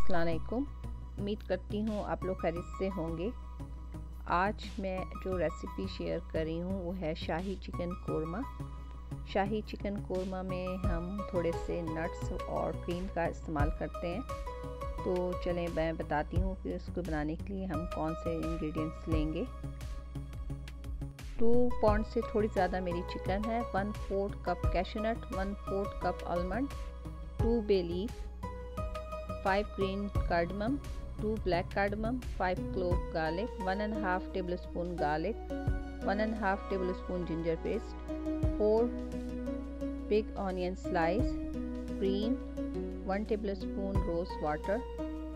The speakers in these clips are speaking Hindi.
अस्सलाम वालेकुम। उम्मीद करती हूँ आप लोग खैरियत से होंगे। आज मैं जो रेसिपी शेयर कर रही हूँ वो है शाही चिकन कोरमा। शाही चिकन कोरमा में हम थोड़े से नट्स और क्रीम का इस्तेमाल करते हैं। तो चलें मैं बताती हूँ कि उसको बनाने के लिए हम कौन से इंग्रेडिएंट्स लेंगे। 2 पाउंड से थोड़ी ज़्यादा मेरी चिकन है। 1/4 cup cashew nut, 1/4 cup almond, 2 bay leaf, 5 green cardamom, 2 black cardamom, 5 clove garlic, 1.5 tablespoon garlic, 1.5 tablespoon ginger paste, 4 big onion slice, cream, 1 tablespoon rose water,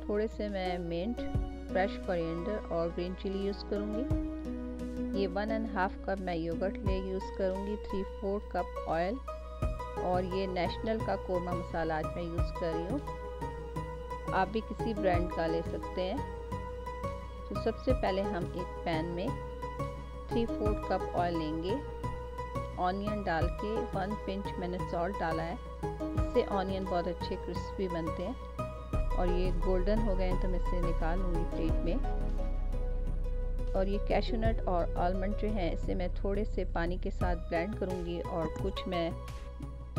थोड़े से मैं मिंट, फ्रेश कोरिएंडर और ग्रीन चिली यूज़ करूँगी। ये 1.5 कप मैं योगर्ट ले यूज़ करूँगी, 3/4 कप ऑयल और ये नेशनल का कोरमा मसाला आज मैं यूज़ कर रही हूँ। आप भी किसी ब्रांड का ले सकते हैं। तो सबसे पहले हम एक पैन में 3/4 कप ऑयल लेंगे। ऑनियन डाल के 1 पिंच मैंने सॉल्ट डाला है। इससे ऑनियन बहुत अच्छे क्रिस्पी बनते हैं। और ये गोल्डन हो गए हैं तो मैं इसे निकाल लूँगी प्लेट में। और ये कैशनट और आलमंड जो हैं इसे मैं थोड़े से पानी के साथ ब्लेंड करूँगी और कुछ मैं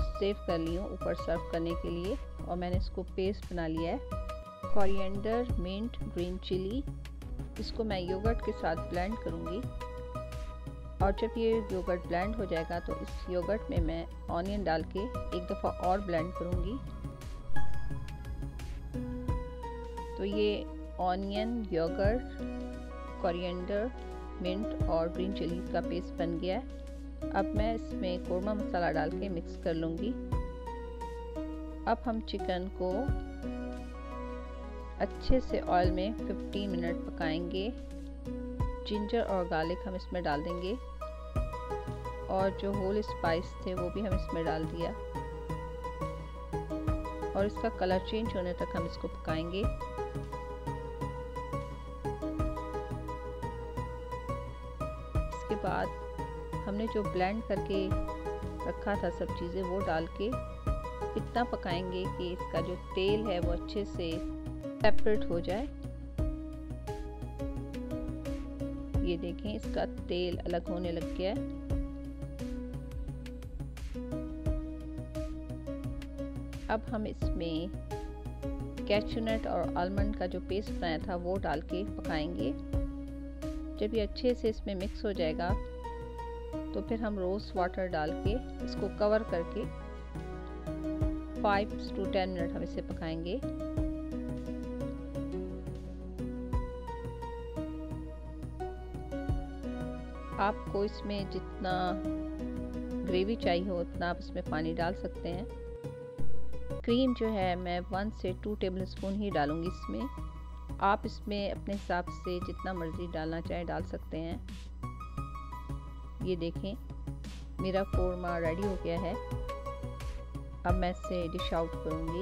सेव कर ली हूँ ऊपर सर्व करने के लिए। और मैंने इसको पेस्ट बना लिया है। कोरिएंडर, मिंट, ग्रीन चिली, इसको मैं योगर्ट के साथ ब्लेंड करूँगी। और जब ये योगर्ट ब्लेंड हो जाएगा तो इस योगर्ट में मैं ऑनियन डाल के एक दफ़ा और ब्लेंड करूँगी। तो ये ऑनियन, योगर्ट, कोरिएंडर, मिंट और ग्रीन चिली का पेस्ट बन गया है। अब मैं इसमें कोरमा मसाला डाल के मिक्स कर लूँगी। अब हम चिकन को अच्छे से ऑयल में 15 मिनट पकाएंगे। जिंजर और गार्लिक हम इसमें डाल देंगे और जो होल स्पाइस थे वो भी हम इसमें डाल दिया और इसका कलर चेंज होने तक हम इसको पकाएंगे। इसके बाद हमने जो ब्लेंड करके रखा था सब चीज़ें वो डाल के इतना पकाएंगे कि इसका जो तेल है वो अच्छे से सेपरेट हो जाए। ये देखें इसका तेल अलग होने लग गया है। अब हम इसमें कैशनट और आलमंड का जो पेस्ट बनाया था वो डाल के पकाएंगे। जब ये अच्छे से इसमें मिक्स हो जाएगा तो फिर हम रोज़ वाटर डाल के इसको कवर करके 5 to 10 मिनट हम इसे पकाएंगे। आपको इसमें जितना ग्रेवी चाहिए हो उतना आप इसमें पानी डाल सकते हैं। क्रीम जो है मैं 1 से 2 टेबलस्पून ही डालूंगी इसमें। आप इसमें अपने हिसाब से जितना मर्ज़ी डालना चाहें डाल सकते हैं। ये देखें मेरा कोरमा रेडी हो गया है। अब मैं इसे डिश आउट करूँगी।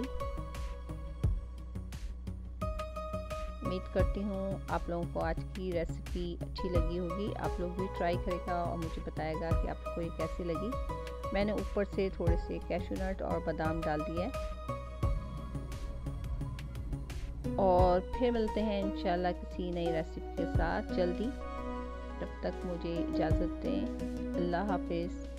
उम्मीद करती हूँ आप लोगों को आज की रेसिपी अच्छी लगी होगी। आप लोग भी ट्राई करेगा और मुझे बताएगा कि आपको ये कैसी लगी। मैंने ऊपर से थोड़े से कैशनट और बादाम डाल दिए और फिर मिलते हैं इंशाल्लाह किसी नई रेसिपी के साथ जल्दी। तब तक मुझे इजाज़त दें। अल्लाह हाफिज़।